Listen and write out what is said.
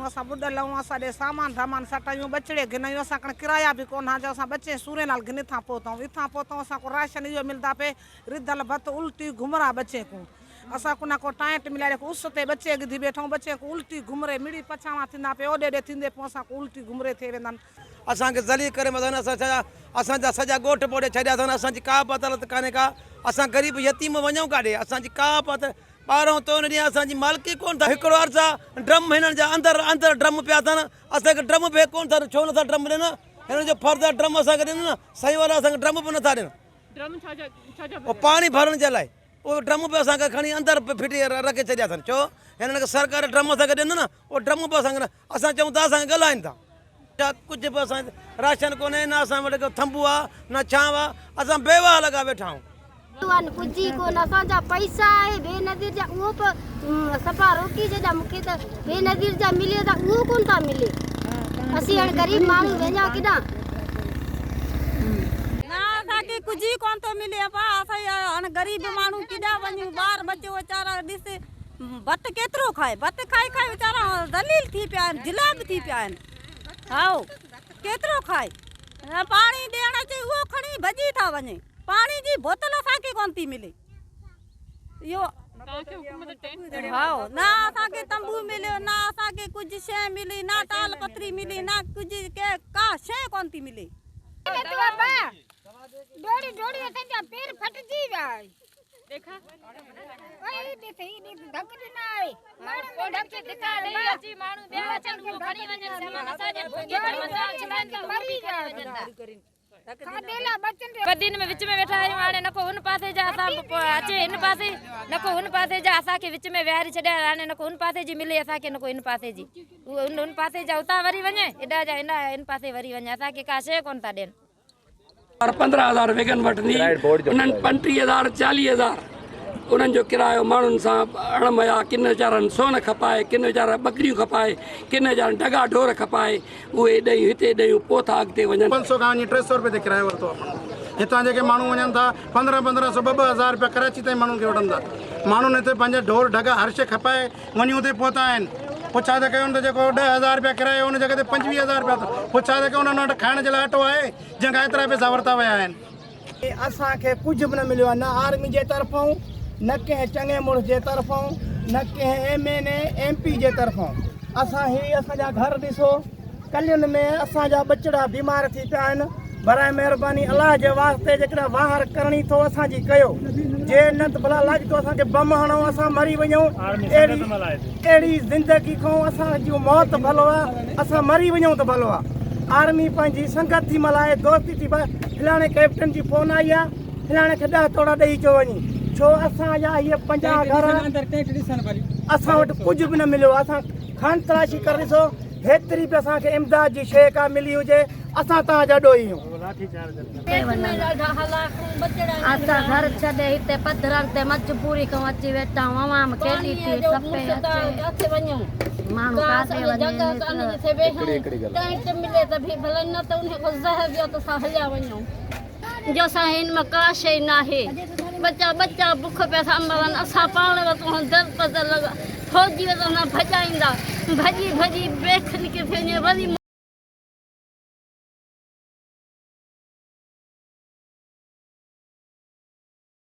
असां ॿुॾ लहूं असां ॾे सामान सामान सटायूं बचड़े गिनयूं असां कण किराया बि कोन जो असां बचे सूरे नाल गिने था पहुतऊं इथां पहुतऊं असां को राशन इहो मिलंदा पे रिधल भत उल्टी घुमरा बचे को असां को ना को टाइट मिलाए को उस ते बचे गिधी बैठूं बचे को उल्टी घुमरे मिड़ी पछावा थींदा पे ओॾे ॾे थींदे पोइ असां को उल्टी घुमरे थिए वेंदा असांखे ज़ली करे मथां असांजा सॼा ॻोठ ॿोॾे छॾिया अथनि असांजी का पतलत कान्हे का असां ग़रीब यतीम वञूं काॾे असांजी का पत ॿारहों तो ॾींहुं असांजी मालिकी कोन अथव हिकिड़ो अर्ज़ु आहे ड्रम हिननि जा अंदरि ड्रम पिया अथनि असांखे ड्रम बि कोन अथनि छो नथा ड्रम ॾियनि हिननि जो फर्ज़ु आहे ड्रम असांखे ॾियनि न सही वारा असांखे ड्रम बि नथा ॾियनि उहो पाणी भरण जे लाइ उहो ड्रम बि असांखे खणी अंदरि फिटी रखे छॾिया अथनि छो हिननि खे सरकार ड्रम असांखे ॾियनि न उहो ड्रम बि असांखे असां चऊं था असांखे ॻाल्हाइनि था छा कुझु बि असां राशन कोन्हे न असां वटि को थंबू आहे न छांव आहे असां बेवाह लॻा वेठा आहियूं कुझु कोन असांजा पैसा आहे बेनज़ीर जा उहो सफ़ा रोटी जॾहिं मूंखे त बेनज़ीर जा मिले त उहो कोन था मिले असीं हाणे ग़रीब माण्हू वञा केॾां न असांखे कुझु ई कोन थो मिले पा असां हाणे ग़रीब माण्हू केॾा वञूं ॿार बच्चो वीचारा ॾिस भत केतिरो खाए भत खाई खाई वीचारा ज़लील थी पिया आहिनि ढिला बि थी पिया आहिनि हाओ केतिरो खाए पाणी ॾियण अचे उहो खणी भॼी था वञे पानी जी बोतल असांखे कोन थी मिले इहो हाओ ना असांखे तंबू मिलियो ना असांखे कुझु शइ मिली ना टाल पत्री मिली ना कुझु का शइ कोन थी मिले डोड़ी डोड़ी असांजा पेर फटजी विया देखा ओए ॾिस धक ॾिना आहे माण्हू धक ॾिना आहे अची माण्हू ॿिया अचनि खणी वञनि सामान असांजे भोगे पर मसाल छिलाइन के मरी वञनि दिन में विच में वेठा आहियूं हाणे न को हुन पासे जा असां अचे हिन पासे न को हुन पासे जा असांखे विच में विहारे छॾिया हाणे न को हुन पासे जी मिले असांखे न को हिन पासे जी हुन पासे जा उतां वरी वञे हेॾा जा हिन पासे वरी वञे असांखे का शइ कोन था ॾियनि 15,000 वेगन वठंदी उन्हनि 35,000 40,000 उन्हनि जो किरायो माण्हुनि सां अणमया किन वीचारनि सोन खपाए किन वीचारा ॿकरियूं खपाए किन वीचारनि ढगा ढोर खपाए उहे ॾेयूं हिते ॾेयूं पोइ था अॻिते वञनि 500 खां वञी 300 रुपए ते किरायो वरितो आहे हितां जेके माण्हू वञनि था 1500 2,000 रुपया कराची ताईं माण्हुनि खे वठनि था माण्हुनि हिते पंहिंजा ढोर ढगा हर शइ खपाए वञी हुते पहुता आहिनि पोइ छा त कयूं त जेको 10,000 रुपया किरायो हुन जॻह ते 25,000 रुपया पोइ छा त कयूं उन्हनि वटि खाइण जे लाइ अटो आहे जंहिंखां एतिरा पैसा वरिता विया आहिनि असांखे कुझु बि न मिलियो आहे न आर्मी जे तरफ़ां न कंहिं चङे मुड़ुस जे तरफ़ां न कंहिं MNA MP जे तरफ़ां असां ही असांजा घर ॾिसो कलियुनि में असांजा बचड़ा बीमार थी पिया आहिनि बराए महिरबानी अलाह जे वास्ते जेकॾहिं वाहर करणी थो असांजी कयो जे न त भला लॻ थो असांखे बम हणूं असां मरी वञूं अहिड़ी ज़िंदगी खां असांजो मौत भलो आहे असां मरी वञूं त भलो आहे आर्मी पंहिंजी संगत थी मल्हाए दोस्ती थी फलाणे कैप्टन जी फ़ोन आई आहे फलाणे खे 10 तोड़ा ॾेई चयो वञी छो असांजा इहे 50 घर असां वटि कुझु बि न मिलियो असां खान तलाशी करे ॾिसो हेतिरी बि असांखे इमदाद जी शइ का मिली हुजे असां तव्हांजा ॾोही आहियूं असां घर छॾे हिते पथरनि ते मजबूरी खां अची वेठा आवाम केॾी थी खपे माण्हू काथे मिले त बि भले न त उन खां ज़हर ॾियो त असां हलिया वञूं जो असां हिन में का शइ न आहे बच्चा बुख पिया था मरनि असां पाण वटि दर पदर लॻा फौजी वटि भॼाईंदा भॼी भॼी ब्रेक निकिरी वञे वरी